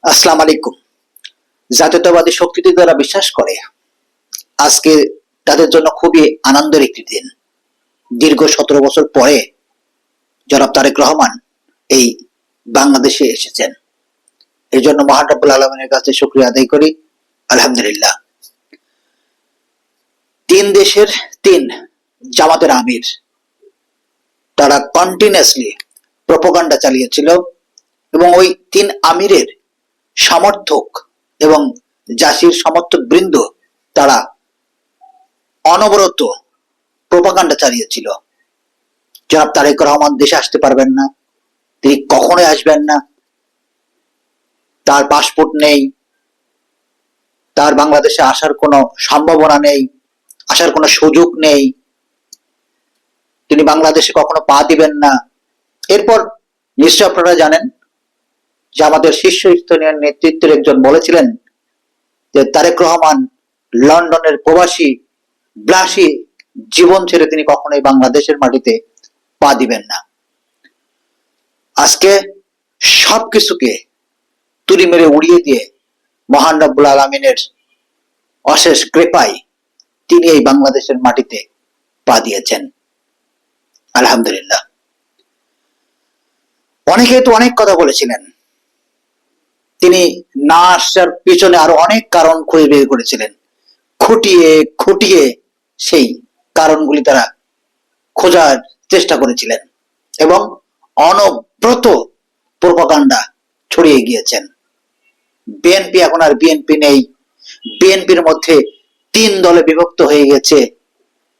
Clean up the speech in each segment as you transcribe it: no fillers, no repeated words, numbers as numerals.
আসসালামু আলাইকুম। জাতীয়তাবাদী শক্তিতে যারা বিশ্বাস করে, আজকে তাদের জন্য খুবই আনন্দের একটি দিন। দীর্ঘ 17 বছর পরে জনাব তারেক রহমান এই বাংলাদেশে এসেছেন। এর জন্য মহান রব্বুল আলামিনের কাছে শুকরিয়া আদায় করি, আলহামদুলিল্লাহ। তিন দেশের তিন জামাতের আমির তারা কন্টিনিউয়াসলি প্রোপাগান্ডা চালিয়েছিল এবং ওই তিন আমিরের সমর্থক এবং জাসির সমর্থক বৃন্দ তারা অনবরত প্রোপাগান্ডা চালিয়েছিল। জনাব তারেক রহমান দেশে আসতে পারবেন না, তিনি কখনোই আসবেন না, তার পাসপোর্ট নেই, তার বাংলাদেশে আসার কোনো সম্ভাবনা নেই, আসার কোনো সুযোগ নেই, তিনি বাংলাদেশে কখনো পা দিবেন না। এরপর নিশ্চয় আপনারা জানেন যে আমাদের শীর্ষস্থানীয় নেতৃত্বের একজন বলেছিলেন যে তারেক রহমান লন্ডনের প্রবাসী বিলাসী জীবন ছেড়ে তিনি কখনোই বাংলাদেশের মাটিতে পা দিবেন না। আজকে সবকিছুকে তুড়ি মেরে উড়িয়ে দিয়ে মহান রব্বুল আলামিনের অশেষ কৃপায় তিনি এই বাংলাদেশের মাটিতে পা দিয়েছেন, আলহামদুলিল্লাহ। অনেকে তো অনেক কথা বলেছিলেন, তিনি না আসার পিছনে আরো অনেক কারণ খুঁজে বের করেছিলেন। খুঁটিয়ে খুঁটিয়ে সেই কারণগুলি তারা খোঁজার চেষ্টা করেছিলেন এবং অনবরত প্রোপাগান্ডা ছড়িয়ে গিয়েছেন। বিএনপি এখন আর বিএনপি নেই, বিএনপির মধ্যে তিন দলে বিভক্ত হয়ে গেছে।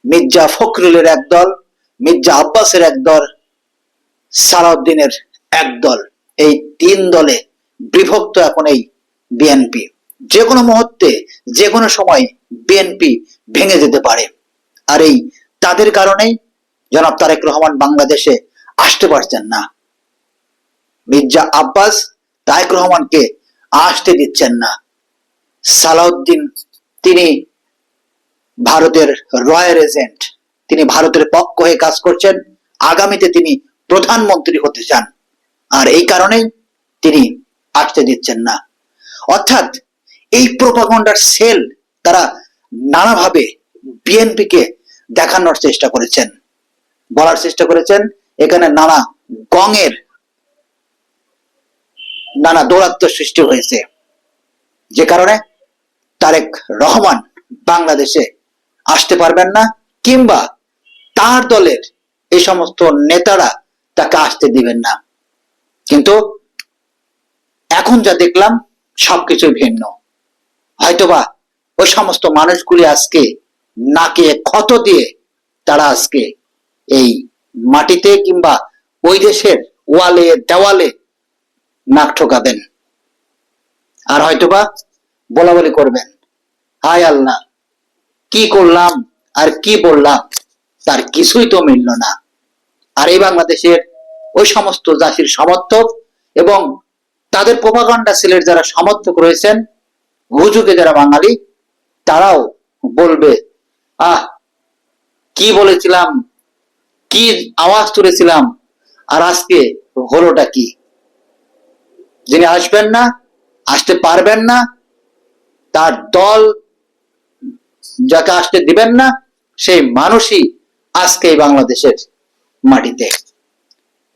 মির্জা ফখরুলের এক দল, মির্জা আব্বাসের এক দল, সালাউদ্দিনের এক দল। এই তিন দলে বিভক্ত এখন এই বিএনপি। যে কোনো মুহূর্তে যে কোনো সময় বিএনপি ভেঙে যেতে পারে। আর এই তাদের কারণেই জনাব তারেক রহমান বাংলাদেশে আসতে পারছেন না। মির্জা আব্বাস তারেক রহমানকে আসতে দিচ্ছেন না। সালাউদ্দিন তিনি ভারতের রয়্যাল এজেন্ট, তিনি ভারতের পক্ষ হয়ে কাজ করছেন, আগামীতে তিনি প্রধানমন্ত্রী হতে চান, আর এই কারণেই তিনি আসতে দিচ্ছেন না। অর্থাৎ এই প্রোপাগান্ডার সেল তারা নানাভাবে বিএনপিকে দেখানোর চেষ্টা করেছেন, বলার চেষ্টা করেছেন এখানে নানা গঙের নানা দৌরাত্ম্য সৃষ্টি হয়েছে, যে কারণে তারেক রহমান বাংলাদেশে আসতে পারবেন না, কিংবা তার দলের এই সমস্ত নেতারা তাকে আসতে দিবেন না। কিন্তু এখন যা দেখলাম সবকিছু ভিন্ন। হয়তোবা ওই সমস্ত মানুষগুলি আজকে নাকে ক্ষত দিয়ে তারা আজকে এই মাটিতে কিংবা ওই দেশের ওয়ালে দেওয়ালে নাক ঠোকাবেন, আর হয়তোবা বলা বলি করবেন, হায় আল্লাহ, কি করলাম আর কি বললাম তার কিছুই তো মিলল না। আর এই বাংলাদেশের ওই সমস্ত জাতির সমর্থক এবং তাদের প্রোপাগান্ডা সেলের যারা সমর্থক রয়েছেন, হুজুকে যারা বাঙালি, তারাও বলবে, আহ, কি বলেছিলাম, কি আওয়াজ তুলেছিলাম, আর আজকে হলোটা কি। যিনি আসবেন না, আসতে পারবেন না, তার দল যাকে আসতে দিবেন না, সেই মানুষই আজকে বাংলাদেশের মাটিতে।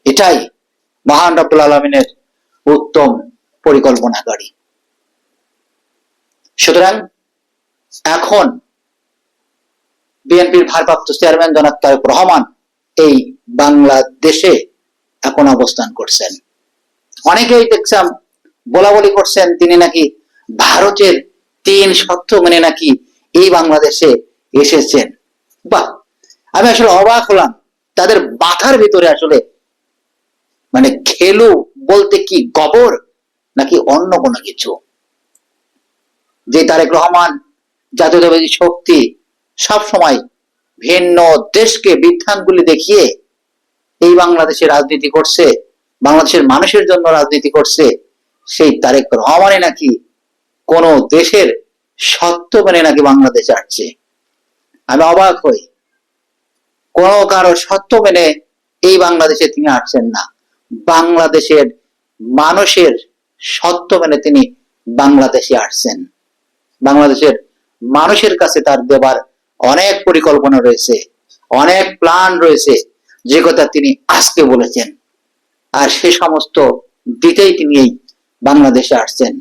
এটাই মহান রব্বুল আলামিনের উত্তম পরিকল্পনাকারী। সুতরাং এখন বিএনপির ভারপ্রাপ্ত চেয়ারম্যান জনাব তারেক রহমান এই বাংলাদেশে এখন অবস্থান করছেন। অনেকেই দেখছেন বলা বলি করছেন তিনি নাকি ভারতের 3 শর্ত মেনে নাকি এই বাংলাদেশে এসেছেন। বাহ, আমি আসলে অবাক হলাম, তাদের মাথার ভিতরে আসলে মানে খেলু বলতে কি গোবর নাকি অন্য কোনো কিছু। যে তারেক রহমান জাতীয়তাবাদী শক্তি সব সময় ভিন্ন দেশকে বিধানগুলি দেখিয়ে এই বাংলাদেশে রাজনীতি করছে, বাংলাদেশের মানুষের জন্য রাজনীতি করছে, সেই তারেক রহমানই নাকি কোন দেশের সত্য মেনে নাকি বাংলাদেশে আসছে। আমি অবাক হই, কোন কারো সত্য মেনে এই বাংলাদেশে তিনি আসছেন না। বাংলাদেশের মানুষের সত্য মেনে তিনি বাংলাদেশে আসছেন। বাংলাদেশের মানুষের কাছে তার দেবার অনেক পরিকল্পনা রয়েছে, অনেক প্ল্যান রয়েছে, যে কথা তিনি আজকে বলেছেন। আর সে সমস্ত দিতেই তিনি এই বাংলাদেশে আসছেন,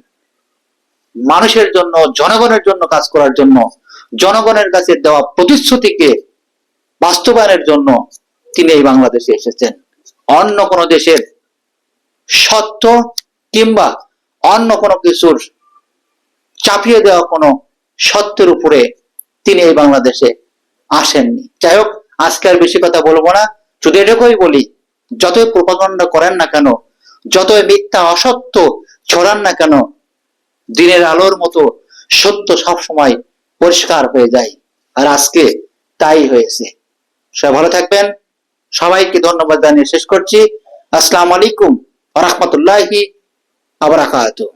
মানুষের জন্য, জনগণের জন্য কাজ করার জন্য, জনগণের কাছে দেওয়া প্রতিশ্রুতিকে বাস্তবায়নের জন্য তিনি এই বাংলাদেশে এসেছেন। অন্য কোন দেশের সত্য কিংবা অন্য কোনো কিছুর চাপিয়ে দেওয়া কোনো সত্যের উপরে তিনি এই বাংলাদেশে আসেননি। যাই হোক, আজকে আর বেশি কথা বলবো না, শুধু এটুকুই বলি, যতই প্রোপাগান্ডা করেন না কেন, যতই মিথ্যা অসত্য ছড়ান না কেন, দিনের আলোর মতো সত্য সবসময় পরিষ্কার হয়ে যায়। আর আজকে তাই হয়েছে। সবাই ভালো থাকবেন। সবাইকে ধন্যবাদ জানিয়ে শেষ করছি। আসসালামু আলাইকুম ওয়া রাহমাতুল্লাহি ওয়া বারাকাতুহু।